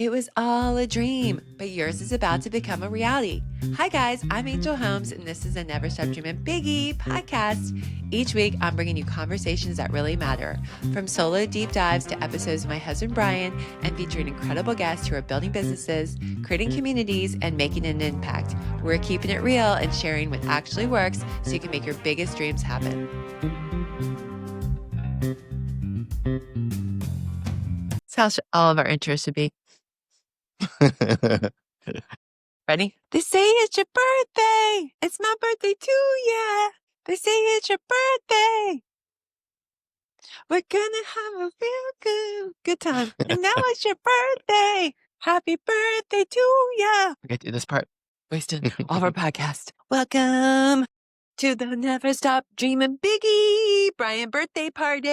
It was all a dream, but yours is about to become a reality. Hi, guys, I'm Angel Holmes, and this is a Never Stop Dreaming Biggie podcast. Each week, I'm bringing you conversations that really matter, from solo deep dives to episodes with my husband, Brian, and featuring incredible guests who are building businesses, creating communities, and making an impact. We're keeping it real and sharing what actually works so you can make your biggest dreams happen. That's how all of our intros should be. Ready? They say it's your birthday. It's my birthday too, yeah. They say it's your birthday. We're gonna have a real good time. And now it's your birthday. Happy birthday to ya. We got to do this part. Wasted all of our podcast. Welcome to the Never Stop Dreaming Biggie Brian birthday party.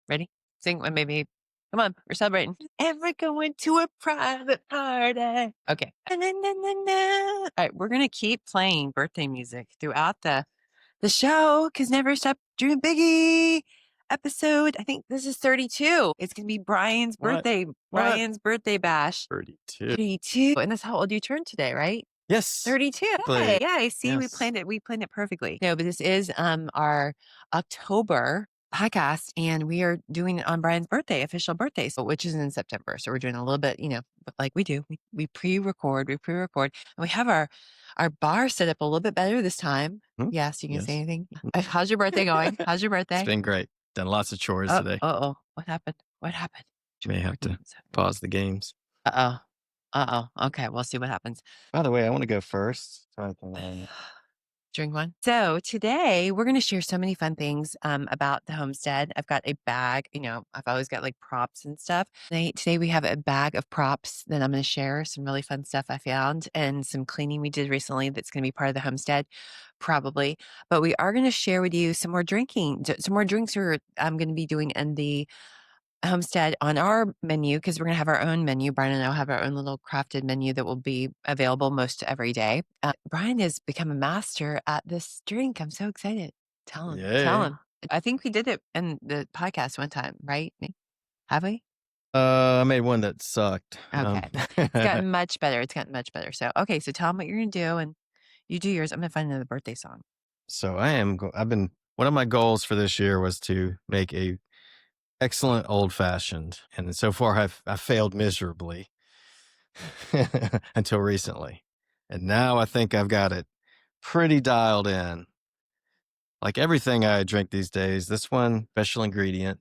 Ready? Sing one, maybe. Come on, we're celebrating. And we're going to a private party. Okay. All right, we're going to keep playing birthday music throughout the show because Never Stop Dreaming Biggie episode. I think this is 32. It's going to be Brian's birthday. Brian's birthday bash. 32. 32. And that's how old you turned today, right? Yes. 32. Play. Yeah, I see. Yes. We planned it perfectly. No, but this is our October podcast, and we are doing it on Brian's birthday, official birthday, so which is in September. So we're doing a little bit, like we do. We pre-record, and we have our bar set up a little bit better this time. Yes, you can say anything. How's your birthday going? How's your birthday? It's been great. Done lots of chores today. What happened? You may have to pause the games. Okay, we'll see what happens. By the way, I want to go first. Drink one. So today we're going to share so many fun things about the homestead. I've got a bag, I've always got like props and stuff. Today we have a bag of props that I'm going to share, some really fun stuff I found and some cleaning we did recently that's going to be part of the homestead, probably. But we are going to share with you some more drinks I'm going to be doing in the homestead on our menu, because we're going to have our own menu. Brian and I will have our own little crafted menu that will be available most every day. Brian has become a master at this drink. I'm so excited. Tell him. I think we did it in the podcast one time, right? Have we? I made one that sucked. Okay. It's gotten much better. So, okay. So tell him what you're going to do, and you do yours. I'm going to find another birthday song. So one of my goals for this year was to make a excellent old fashioned, and so far I've failed miserably until recently, and now I think I've got it pretty dialed in. Like everything I drink these days, this one special ingredient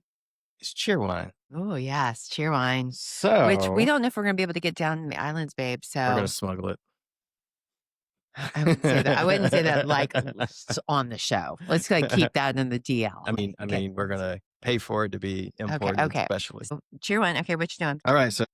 is Cheerwine. Oh yes, Cheerwine. So, which we don't know if we're going to be able to get down in the islands, babe. So we're going to smuggle it. I wouldn't say that like on the show. Let's keep that in the DL. I mean, we're going to pay for it to be imported, especially. Cheerwine. Okay, what you doing? All right, so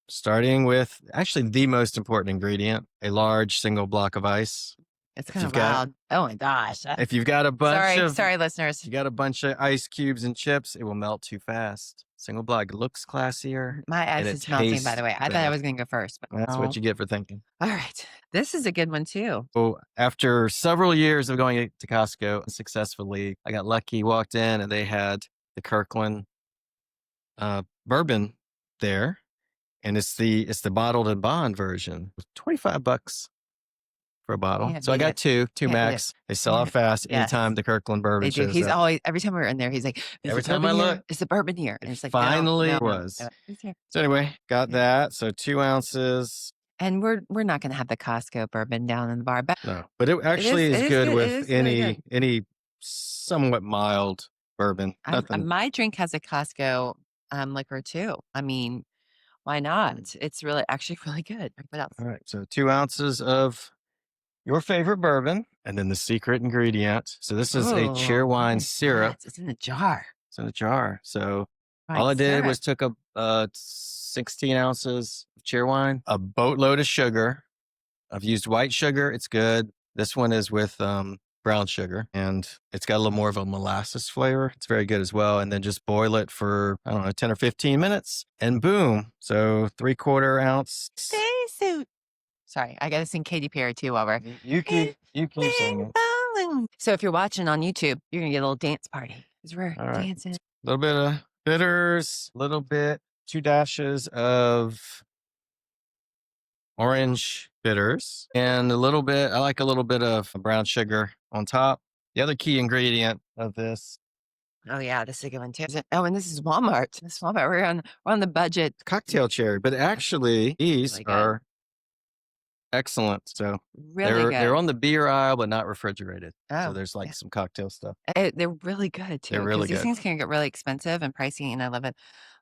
starting with actually the most important ingredient, a large single block of ice. It's kind of wild. Oh my gosh. If you've got a bunch sorry, listeners. You got a bunch of ice cubes and chips, it will melt too fast. Single block looks classier. My ice is melting, by the way. I thought I was going to go first. But that's what you get for thinking. All right. This is a good one, too. So after several years of going to Costco successfully, I got lucky, walked in, and they had the Kirkland bourbon there. And it's the bottled and bond version. $25 for a bottle. So I got two max. They sell out fast anytime the Kirkland bourbon shows He's up. always, every time we're in there, he's like, every time I look, it's the bourbon here. And it's like, finally was. So anyway, got that. So 2 ounces. And we're not going to have the Costco bourbon down in the bar. But no, but it actually is good with any somewhat mild bourbon. My drink has a Costco liquor too. I mean, why not? It's actually really good. What else? All right. So 2 ounces of your favorite bourbon, and then the secret ingredient. So this is a Cheerwine syrup. It's in the jar. It's in the jar. So all I did was took 16 ounces of Cheerwine, a boatload of sugar. I've used white sugar. It's good. This one is with brown sugar, and it's got a little more of a molasses flavor. It's very good as well. And then just boil it for, 10 or 15 minutes, and boom. So 3/4 ounce. Spacesuit. Sorry, I got to sing Katy Perry too while we're... You keep singing. So if you're watching on YouTube, you're going to get a little dance party because we're dancing. A little bit of bitters, a little bit 2 dashes of orange bitters, and a little bit, I like a little bit of brown sugar on top. The other key ingredient of this. Oh yeah, this is a good one too. Oh, and this is Walmart. This is Walmart. We're on the budget. Cocktail cherry, but actually these Really good. are excellent. So Really good. they're on the beer aisle, but not refrigerated. So Oh, there's like yeah. some cocktail stuff. They're really good too. They're really These good. things can get really expensive and pricey, and I love it.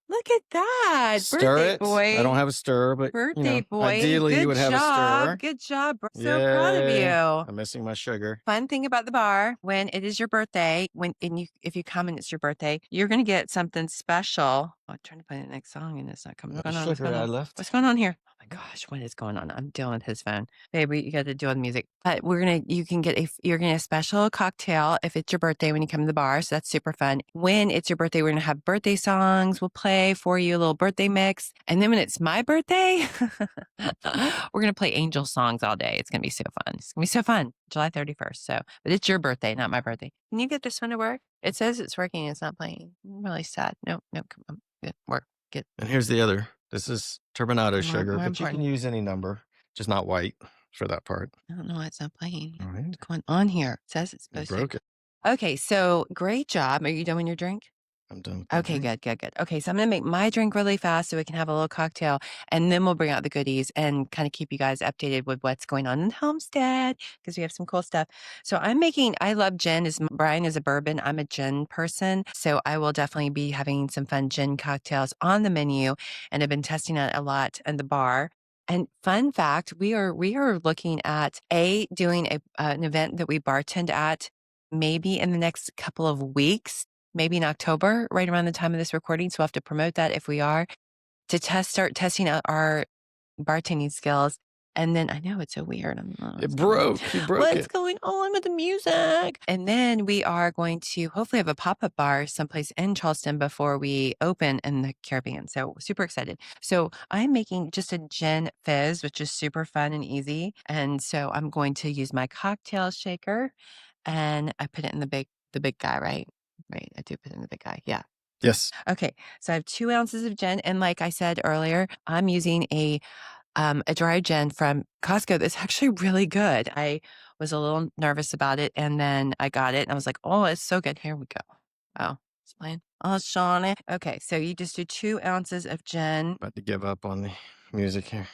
Look at that. Stir Birthday it. boy. I don't have a stir, but Birthday boy. ideally you would have a stir. Good job. Bro. So proud of Yay. you. I'm missing my sugar. Fun thing about the bar, when it is your birthday, if you come and it's your birthday, you're gonna get something special. I'm trying to play the next song and it's not coming. What's going on? Sugar I left. What's going on here? Oh my gosh, what is going on? I'm dealing with his phone. Baby, you got to deal with music. But you're gonna get a special cocktail if it's your birthday when you come to the bar. So that's super fun. When it's your birthday, we're gonna have birthday songs. We'll play for you a little birthday mix. And then when it's my birthday, we're gonna play Angel songs all day. It's gonna be so fun. It's gonna be so fun. July 31st. So, but it's your birthday, not my birthday. Can you get this one to work? It says it's working. It's not playing. I'm really sad. No, come on. Good work. Good. And here's the other. This is turbinado sugar, more but you can use any number, just not white for that part. I don't know why it's not playing. All right. What's going on here? It says it's supposed to. Broke it. Okay, so great job. Are you done with your drink? I'm done. Okay, good. Okay, so I'm going to make my drink really fast so we can have a little cocktail, and then we'll bring out the goodies and kind of keep you guys updated with what's going on in Homestead because we have some cool stuff. So I love gin. Brian is a bourbon. I'm a gin person. So I will definitely be having some fun gin cocktails on the menu, and I've been testing it a lot in the bar. And fun fact, we are looking at doing an event that we bartend at maybe in the next couple of weeks, maybe in October, right around the time of this recording. So we'll have to promote that if we are to start testing out our bartending skills. And then I know it's so weird. It broke. You broke What's going on with the music? And then we are going to hopefully have a pop-up bar someplace in Charleston before we open in the Caribbean. So super excited. So I'm making just a gin fizz, which is super fun and easy. And so I'm going to use my cocktail shaker and I put it in the big guy, right? Right. I do put it in the big guy. Yeah. Yes. Okay. So I have 2 ounces of gin. And like I said earlier, I'm using a dry gin from Costco that's actually really good. I was a little nervous about it, and then I got it, and I was like, oh, it's so good. Here we go. Oh, it's playing. Oh, Shawnee. Okay, so you just do 2 ounces of gin. About to give up on the music here.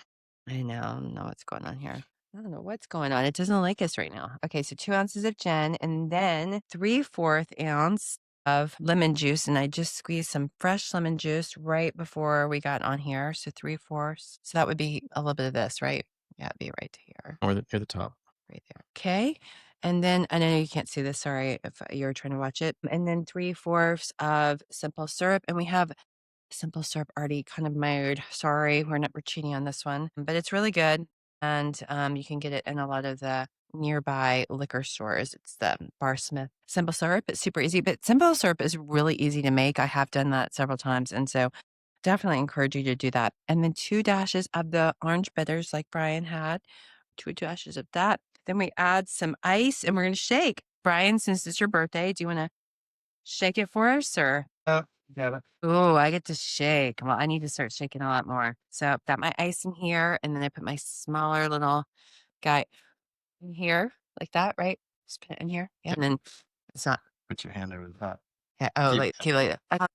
I don't know what's going on here. I don't know what's going on. It doesn't like us right now. Okay, so 2 ounces of gin, and then 3/4 ounce of lemon juice, and I just squeezed some fresh lemon juice right before we got on here. So 3/4. So that would be a little bit of this, right? Yeah, it'd be right here. Or near the top. Right there. Okay. And then I know you can't see this. Sorry if you're trying to watch it. And then 3/4 of simple syrup. And we have simple syrup already kind of made. Sorry, we're cheating on this one, but it's really good. And you can get it in a lot of the nearby liquor stores. It's the Bar Smith simple syrup. It's super easy, but simple syrup is really easy to make. I have done that several times. And so definitely encourage you to do that. And then 2 dashes of the orange bitters like Brian had, 2 dashes of that. Then we add some ice and we're going to shake. Brian, since it's your birthday, do you want to shake it for us or? Yeah. Oh, I get to shake. Well, I need to start shaking a lot more. So I've got my ice in here, and then I put my smaller little guy in here, like that, right? Just put it in here. Yeah. And then it's not. Put your hand over the top. Yeah. Oh, keep like that.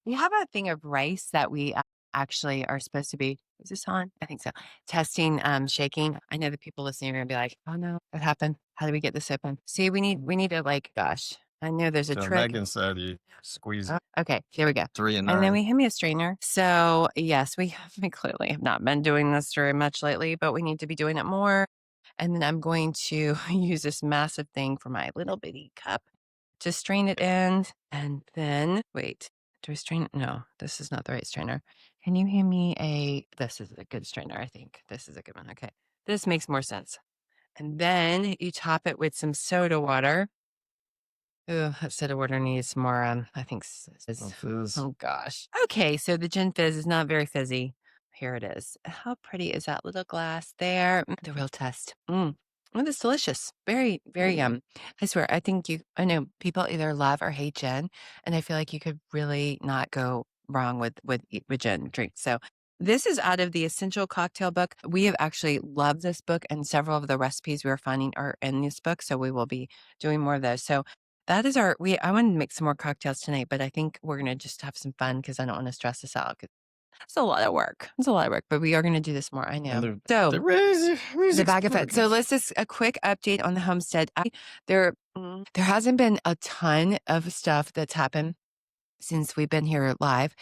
We have a thing of rice that we actually are supposed to be. Is this on? I think so. Testing, shaking. I know the people listening are gonna be like, "Oh no, what happened? How do we get this open?" See, we need to gosh. I know there's a trick. Megan said you squeeze it. Okay, here we go. 3 and 9. And then we hand me a strainer. So yes, we clearly have not been doing this very much lately, but we need to be doing it more. And then I'm going to use this massive thing for my little bitty cup to strain it in. And then wait, do I strain it? No, this is not the right strainer. Can you hand me this is a good strainer, I think. This is a good one. Okay. This makes more sense. And then you top it with some soda water. Ooh, that soda water needs more, I think, Fizz. oh gosh. Okay, so the Gin Fizz is not very fizzy. Here it is. How pretty is that little glass there? The real test. Oh, that's delicious. Very, very yum. I swear, I know people either love or hate gin, and I feel like you could really not go wrong with gin drinks. So this is out of the Essential Cocktail book. We have actually loved this book, and several of the recipes we are finding are in this book. So we will be doing more of those. So that is I wanted to make some more cocktails tonight, but I think we're going to just have some fun because I don't want to stress this out. It's a lot of work. It's a lot of work, but we are going to do this more. I know. So the bag of it. So let's just a quick update on the Homestead. There hasn't been a ton of stuff that's happened since we've been here live,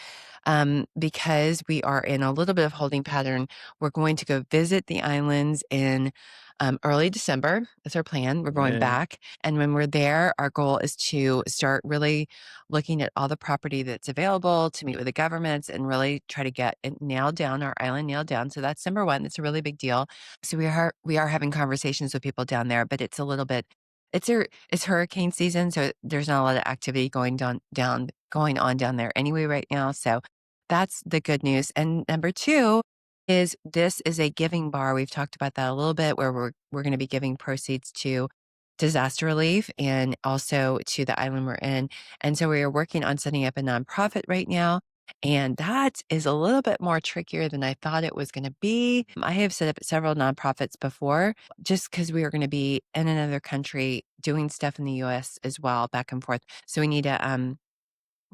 because we are in a little bit of holding pattern. We're going to go visit the islands in early December. That's our plan. We're going back. And when we're there, our goal is to start really looking at all the property that's available, to meet with the governments and really try to get it nailed down, our island nailed down. So that's number one. It's a really big deal. So we are having conversations with people down there, but it's a little bit, it's hurricane season, so there's not a lot of activity going on down there anyway right now. So that's the good news. And number two is this is a giving bar. We've talked about that a little bit, where we're going to be giving proceeds to disaster relief and also to the island we're in. And so we are working on setting up a nonprofit right now. And that is a little bit more trickier than I thought it was going to be. I have set up several nonprofits before, just because we are going to be in another country doing stuff in the US as well, back and forth. So we need a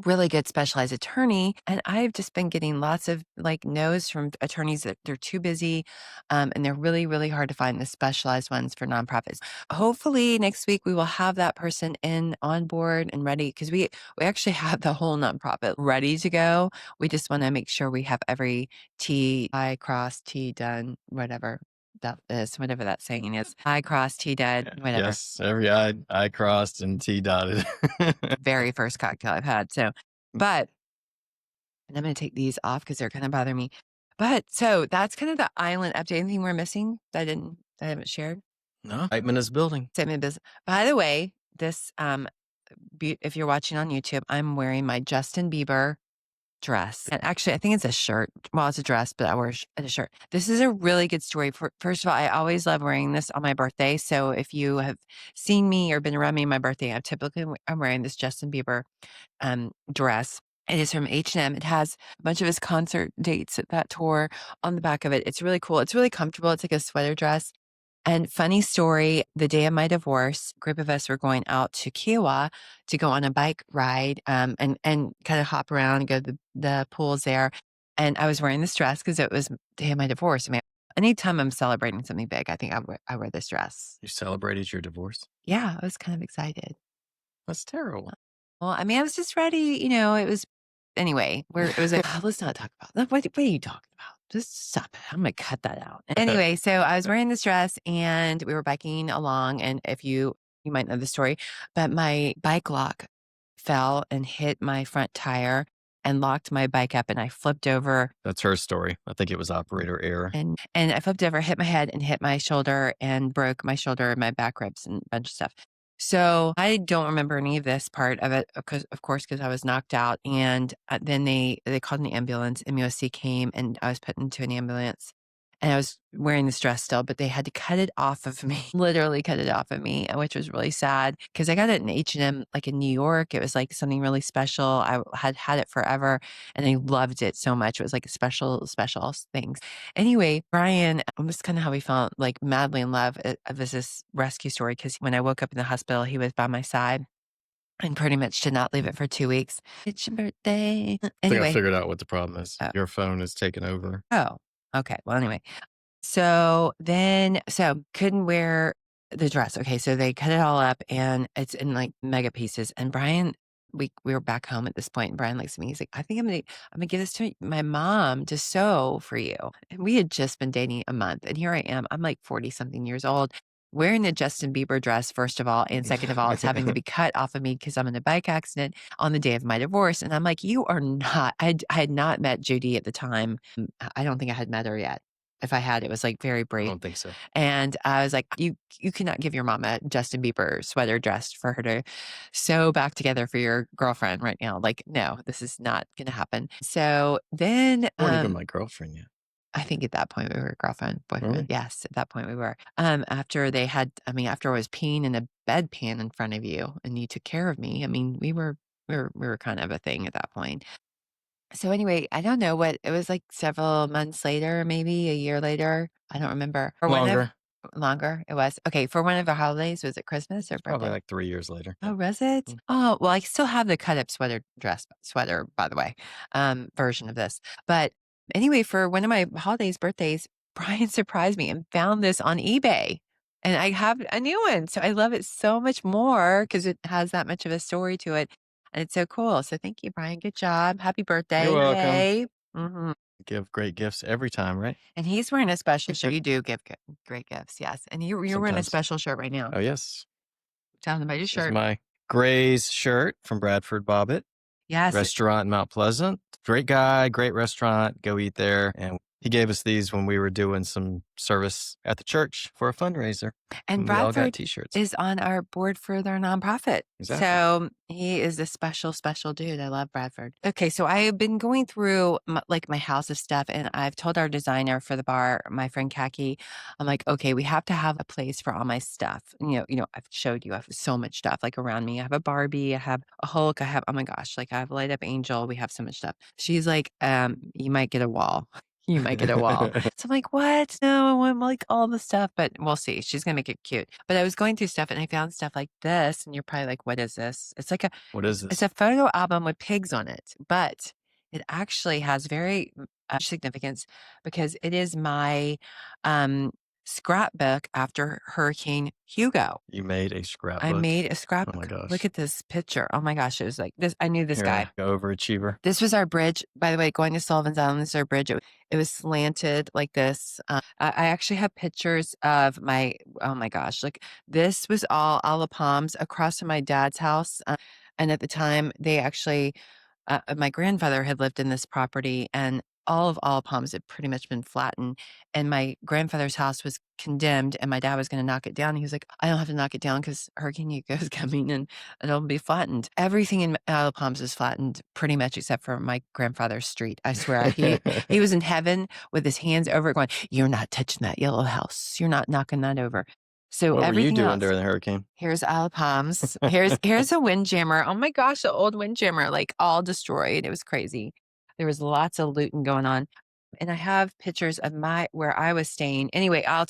really good specialized attorney. And I've just been getting lots of like no's from attorneys that they're too busy. And they're really, really hard to find the specialized ones for nonprofits. Hopefully next week we will have that person on board and ready, because we actually have the whole nonprofit ready to go. We just want to make sure we have every I crossed, T done, whatever that is, whatever that saying is. I crossed, T done, whatever. Yes, every I crossed and T dotted. Very first cocktail I've had. So, but, and I'm going to take these off because they're kind of bothering me. But so that's kind of the island update. Anything we're missing that I haven't shared? No, excitement is building. Excitement business. By the way, this, if you're watching on YouTube, I'm wearing my Justin Bieber dress. And actually, I think it's a shirt. Well, it's a dress, but I wear a shirt. This is a really good story. First of all, I always love wearing this on my birthday. So if you have seen me or been around me on my birthday, I'm wearing this Justin Bieber dress. It is from H&M. It has a bunch of his concert dates at that tour on the back of it. It's really cool. It's really comfortable. It's like a sweater dress. And funny story, the day of my divorce, a group of us were going out to Kiowa to go on a bike ride, and kind of hop around and go to the pools there. And I was wearing this dress because it was the day of my divorce. I mean, anytime I'm celebrating something big, I think I wear this dress. You celebrated your divorce? Yeah, I was kind of excited. That's terrible. Well, I mean, I was just ready, it was, anyway, it was like, "Oh, let's not talk about that. What are you talking about? Just stop it. I'm going to cut that out." Anyway, so I was wearing this dress and we were biking along. And if you might know the story, but my bike lock fell and hit my front tire and locked my bike up, and I flipped over. That's her story. I think it was operator error. And I flipped over, hit my head and hit my shoulder and broke my shoulder and my back ribs and a bunch of stuff. So I don't remember any of this part of it, because I was knocked out. And then they called an ambulance. MUSC came and I was put into an ambulance. And I was wearing this dress still, but they had to cut it off of me, literally cut it off of me, which was really sad because I got it in H&M, like in New York. It was like something really special. I had it forever and I loved it so much. It was like a special things. Anyway, Brian, was kind of how we felt, like madly in love of this rescue story, because when I woke up in the hospital, he was by my side. And pretty much did not leave it for 2 weeks. It's your birthday. I Anyway. think I figured out what the problem is. Your phone is taken over. Oh, okay. Well, anyway. So couldn't wear the dress. Okay. So they cut it all up and it's in like mega pieces. And Brian, we were back home at this point, and Brian looks at me. He's like, "I think I'm gonna give this to my mom to sew for you." And we had just been dating a month. And here I am. I'm like 40 something years old, wearing the Justin Bieber dress, first of all. And second of all, it's having to be cut off of me because I'm in a bike accident on the day of my divorce. And I'm like, you are not, I had not met Judy at the time. I don't think I had met her yet. If I had, it was like very brief. I don't think so. And I was like, you cannot give your mom a Justin Bieber sweater dress for her to sew back together for your girlfriend right now. Like, no, this is not going to happen. So then, You weren't even my girlfriend yet. I think at that point we were girlfriend, boyfriend. Really? Yes, at that point we were. After I was peeing in a bedpan in front of you and you took care of me. I mean, we were kind of a thing at that point. So anyway, I don't know what it was like several months later, maybe a year later. I don't remember. For one of Longer. longer it was. Okay, for one of the holidays, was it Christmas or It's probably birthday? like 3 years later. Oh, Yeah. was it? Mm. Oh, well, I still have the cut up sweater, by the way, version of this. But anyway, for one of my holidays, birthdays, Brian surprised me and found this on eBay. And I have a new one. So I love it so much more because it has that much of a story to it. And it's so cool. So thank you, Brian. Good job. Happy You're birthday. welcome. Yay. Mhm. Give great gifts every time, right? And he's wearing a special shirt. You do give great gifts. Yes. And you're wearing a Sometimes. special shirt right now. Oh, yes. Tell them about your This is shirt. my Gray's shirt from Bradford Bobbitt Yes. restaurant in Mount Pleasant. Great guy, great restaurant. Go eat there. And he gave us these when we were doing some service at the church for a fundraiser. And And we all got Bradford t-shirts. is on our board for their nonprofit. Exactly. So he is a special, special dude. I love Bradford. Okay, so I have been going through my house of stuff, and I've told our designer for the bar, my friend Kaki, I'm like, okay, we have to have a place for all my stuff. And, I've showed you I have so much stuff like around me. I have a Barbie, I have a Hulk, I have oh my gosh, like I have a light up angel. We have so much stuff. She's like, you might get a wall. You might get a wall. So I'm like, what? No, I want like all the stuff, but we'll see. She's gonna make it cute. But I was going through stuff and I found stuff like this, and you're probably like, what is this? It's like What is it's this? a photo album with pigs on it, but it actually has very significance because it is my um, scrapbook after Hurricane Hugo. You made a I scrapbook. made a Oh my scrapbook. Look gosh. at this picture. Oh my gosh, it was like this. I knew this You're guy. an overachiever. This was our bridge, by the way, going to Sullivan's Island. This is our bridge. It was slanted like this. I actually have pictures of oh my gosh, like this was all olive palms across from my dad's house. And at the time, they actually my grandfather had lived in this property and all of Olive Palms had pretty much been flattened. And my grandfather's house was condemned and my dad was going to knock it down. He was like, I don't have to knock it down because Hurricane Hugo is coming and it'll be flattened. Everything in Olive Palms is flattened pretty much except for my grandfather's street. I swear. He was in heaven with his hands over it going, you're not touching that yellow house. You're not knocking that over. So What were you everything doing else. during the hurricane? Here's Olive Palms. Here's a windjammer. Oh my gosh, the old windjammer, like all destroyed. It was crazy. There was lots of looting going on. And I have pictures of where I was staying. Anyway, I'll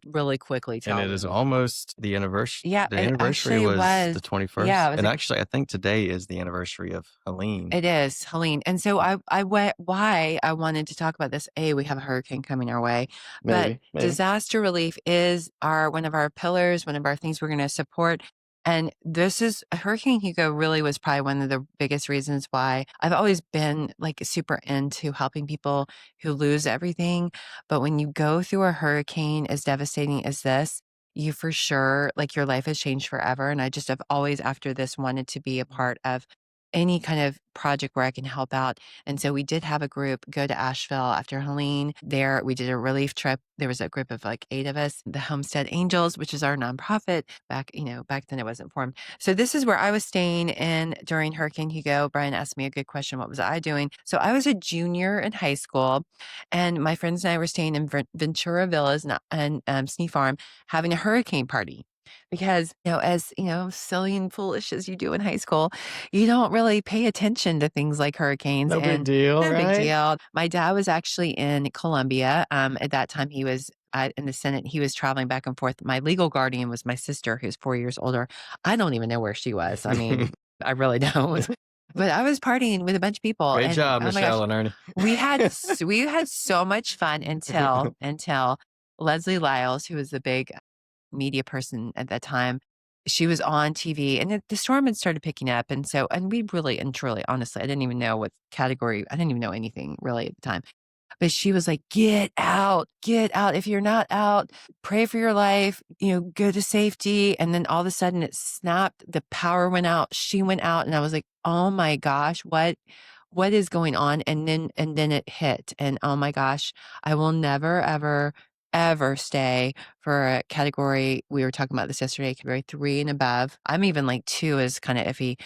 really quickly And tell. it is almost the anniversary. Yeah, The it anniversary actually was was. the 21st. Yeah, it was And actually, I think today is the anniversary of Helene. It is, Helene. And so I went why I wanted to talk about this. We have a hurricane coming our way. But Maybe. disaster relief is one of our pillars, one of our things we're going to support. And this is Hurricane Hugo really was probably one of the biggest reasons why I've always been like super into helping people who lose everything. But when you go through a hurricane as devastating as this, you for sure, like your life has changed forever. And I just have always, after this, wanted to be a part of any kind of project where I can help out. And so we did have a group go to Asheville after Helene. There, we did a relief trip. There was a group of like 8 of us, the Homestead Angels, which is our nonprofit. Back then it wasn't formed. So this is where I was staying in during Hurricane Hugo. Brian asked me a good question. What was I doing? So I was a junior in high school, and my friends and I were staying in Ventura Villas and Snee Farm having a hurricane party. Because, as silly and foolish as you do in high school, you don't really pay attention to things like hurricanes. No big And deal, no big right? deal. My dad was actually in Colombia. At that time, he was in the Senate. He was traveling back and forth. My legal guardian was my sister, who's 4 years older. I don't even know where she was. I mean, I really don't. But I was partying with a bunch of people. Great And job, oh my gosh, Michelle and Ernie. we had so much fun until Leslie Lyles, who was the big media person at that time, she was on TV and the storm had started picking up. And we really and truly, honestly, I didn't even know what category, I didn't even know anything really at the time. But she was like, get out, get out. If you're not out, pray for your life, go to safety. And then all of a sudden it snapped, the power went out, she went out. And I was like, oh my gosh, what is going on? And then it hit. And oh my gosh, I will never, ever, ever stay for a category. We were talking about this yesterday, category 3 and above. I'm even like 2 is kind of iffy.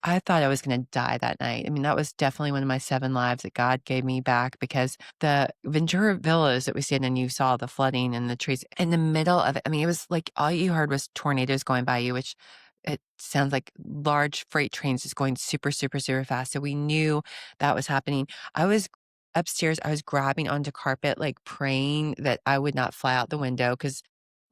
I thought I was going to die that night. I mean, that was definitely one of my 7 lives that God gave me back because the Ventura Villas that we stayed in, you saw the flooding and the trees in the middle of it. I mean, it was like all you heard was tornadoes going by you, which it sounds like large freight trains just going super, super, super fast. So we knew that was happening. I was upstairs, I was grabbing onto carpet, like praying that I would not fly out the window because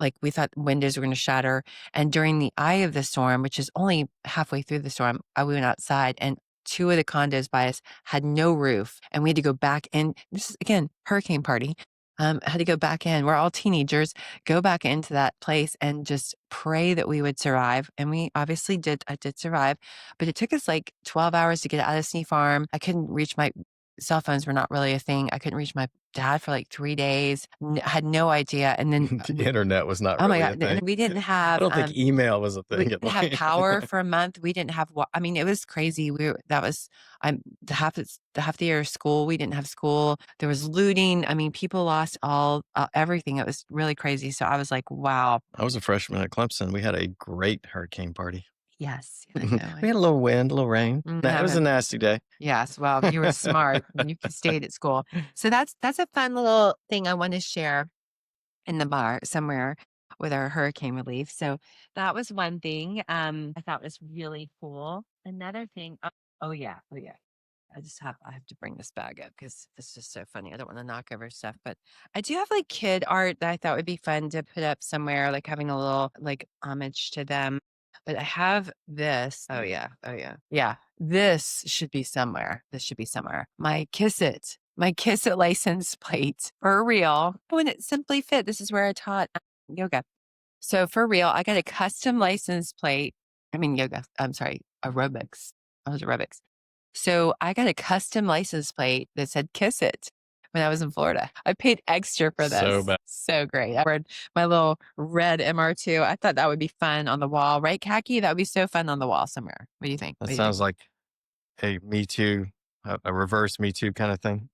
like we thought windows were going to shatter. And during the eye of the storm, which is only halfway through the storm, I went outside and two of the condos by us had no roof and we had to go back in. This is again, hurricane party. Had to go back in. We're all teenagers, go back into that place and just pray that we would survive. And we obviously did. I did survive, but it took us like 12 hours to get out of Snee Farm. I couldn't reach my cell phones were not really a thing. I couldn't reach my dad for like 3 days. Had no idea. And then The internet was not oh my really a god! And thing. we didn't I have don't think email was a we thing at didn't have like power for a month. We didn't have I mean, it was crazy. That was I'm the half the year of school. We didn't have school. There was looting. I mean, people lost all everything. It was really crazy. So I was like, wow. I was a freshman at Clemson. We had a great hurricane party. Yes, I know. We had a little wind, a little rain. It was a Haven't. nasty day. Yes, well, you were smart and you stayed at school. So that's a fun little thing I want to share in the bar somewhere with our hurricane relief. So that was one thing I thought was really cool. Another thing, oh yeah, oh yeah. I have to bring this bag up because this is so funny. I don't want to knock over stuff, but I do have like kid art that I thought would be fun to put up somewhere, like having a little like homage to them. But I have this. Oh yeah. Oh yeah. Yeah. This should be somewhere. This should be somewhere. My Kiss It license plate for real. When it simply fit. This is where I taught yoga. So for real, I got a custom license plate. I mean, yoga. I'm sorry, aerobics. I was aerobics. So I got a custom license plate that said Kiss It when I was in Florida. I paid extra for So this. bad. So great. I read my little red MR2. I thought that would be fun on the wall, right, Khaki? That would be so fun on the wall somewhere. What do you think? That What do you think? sounds like a Me Too, a reverse Me Too kind of thing.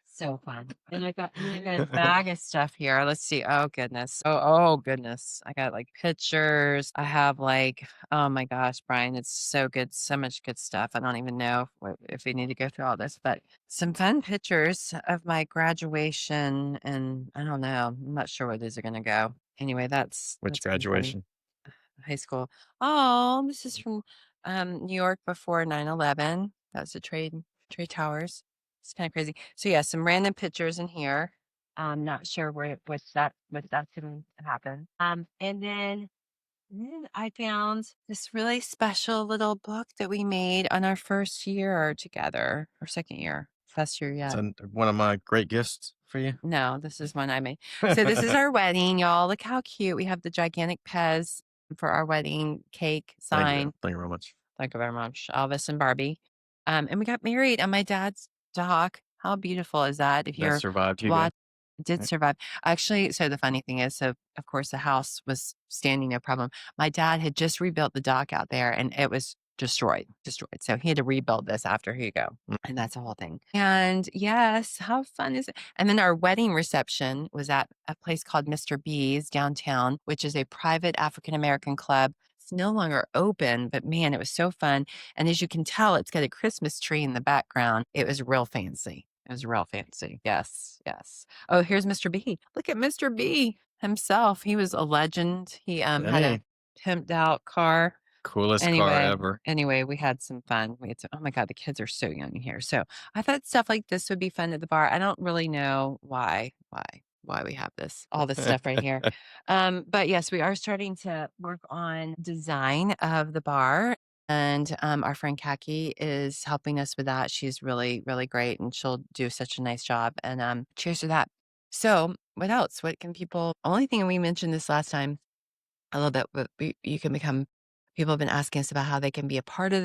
So fun. And I got a bag of stuff here. Let's see. Oh goodness. Oh goodness. I got like pictures. I have like, oh my gosh, Brian, it's so good. So much good stuff. I don't even know if we need to go through all this, but some fun pictures of my graduation. And I don't know. I'm not sure where these are going to go. Anyway, Which that's been funny. graduation? High school. Oh, this is from New York before 9/11. That's the trade towers. It's kind of crazy. So yeah, some random pictures in here. I'm not sure what's that's gonna happen. And then I found this really special little book that we made on our first year together, or second year, best year It's yet. one of my great gifts for you. No, this is one I made. So this is our wedding, y'all. Look how cute. We have the gigantic Pez for our wedding cake Thank you. sign. Thank you very much. Thank you very much. Elvis and Barbie. And we got married on my dad's dock. How beautiful is that? If That you're survived Hugo. watch did survive. Actually, so the funny thing is, so of course the house was standing, no problem. My dad had just rebuilt the dock out there and it was destroyed. So he had to rebuild this after Hugo. Mm. And that's the whole thing. And yes, how fun is it? And then our wedding reception was at a place called Mr. B's downtown, which is a private African American club. It's no longer open, but man, it was so fun. And as you can tell, it's got a Christmas tree in the background. It was real fancy. It was real fancy. Yes, yes. Oh, here's Mr. B. Look at Mr. B himself. He was a legend. He had a Hey, pimped out car. coolest car Anyway, ever. anyway, we had some fun. We had some, oh my God, the kids are so young here. So I thought stuff like this would be fun at the bar. I don't really know why we have all this stuff right here. But yes, we are starting to work on design of the bar. And our friend Kaki is helping us with that. She's really, really great and she'll do such a nice job. And cheers to that. So what else? What can people, only thing we mentioned this last time a little bit, but you can become people have been asking us about how they can be a part of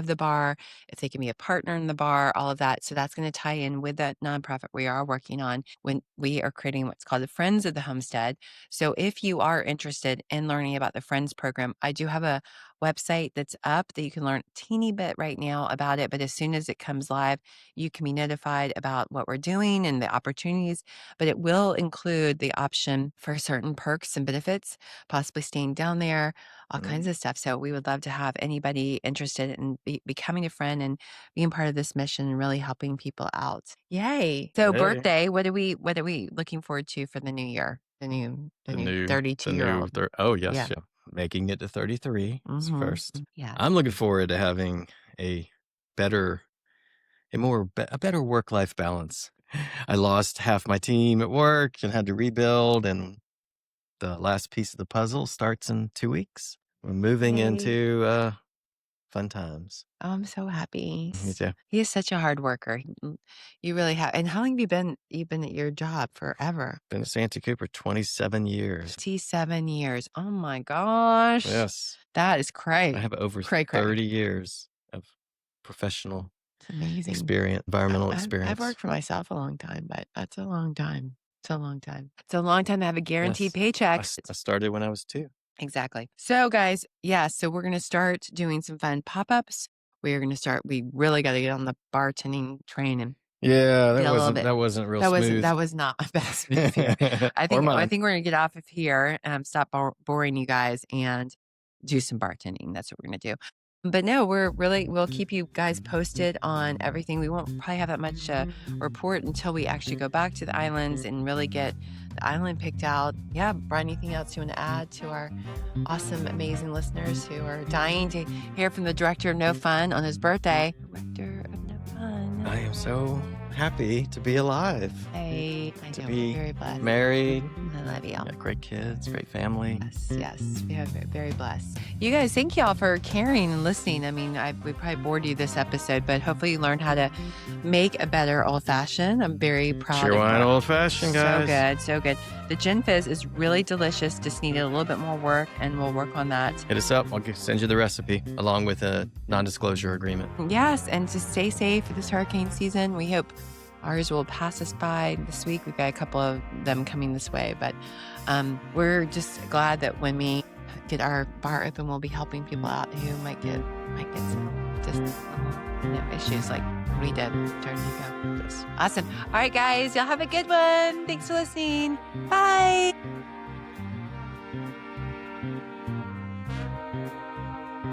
the bar, if they can be a partner in the bar, all of that. So that's going to tie in with that nonprofit we are working on when we are creating what's called the Friends of the Homestead. So if you are interested in learning about the Friends program, I do have a website that's up that you can learn a teeny bit right now about it. But as soon as it comes live, you can be notified about what we're doing and the opportunities. But it will include the option for certain perks and benefits, possibly staying down there, all kinds of stuff. So we would love to have anybody interested in becoming a friend and being part of this mission and really helping people out. Yay. So Hey, birthday, what are we looking forward to for the new year? The new the 32-year-old. oh yes, Yeah. yeah. making it to 33 first. Yeah. I'm looking forward to having a better work-life balance. I lost half my team at work and had to rebuild, and the last piece of the puzzle starts in 2 weeks. We're moving into fun times. Oh, I'm so happy. Me too. He is such a hard worker. You really have. And how long have you been? You've been at your job forever. Been at Santee Cooper 27 years. 27 years. Oh my gosh. Yes. That is cray. I have over 30 years of professional amazing experience, environmental experience. I've worked for myself a long time, but that's a long time. It's a long time. It's a long time to have a guaranteed paycheck. I started when I was 2. Exactly. So guys, so we're going to start doing some fun pop-ups. We really got to get on the bartending train and that wasn't real smooth. That was not a best smooth here. I think we're going to get off of here and stop boring you guys and do some bartending. That's what we're going to do. But no, we'll keep you guys posted on everything. We won't probably have that much report until we actually go back to the islands and really get the island picked out. Yeah, Brian, anything else you want to add to our awesome, amazing listeners who are dying to hear from the director of No Fun on his birthday? Director of No Fun. I am so happy to be alive. I to know, be very blessed. Married. I love you. Great kids, great family. Yes, we are very blessed. You guys, thank y'all for caring and listening. I mean, we probably bored you this episode, but hopefully you learned how to make a better old fashioned. I'm very proud of Cheerwine old fashioned, guys. So good. The Gin Fizz is really delicious. Just needed a little bit more work, and we'll work on that. Hit us up. I'll send you the recipe along with a non-disclosure agreement. Yes, and just stay safe this hurricane season. We hope ours will pass us by this week. We've got a couple of them coming this way, but we're just glad that when we get our bar open, we'll be helping people out who might get some just issues like we did during Hugo. Awesome. All right, guys, y'all have a good one. Thanks for listening. Bye.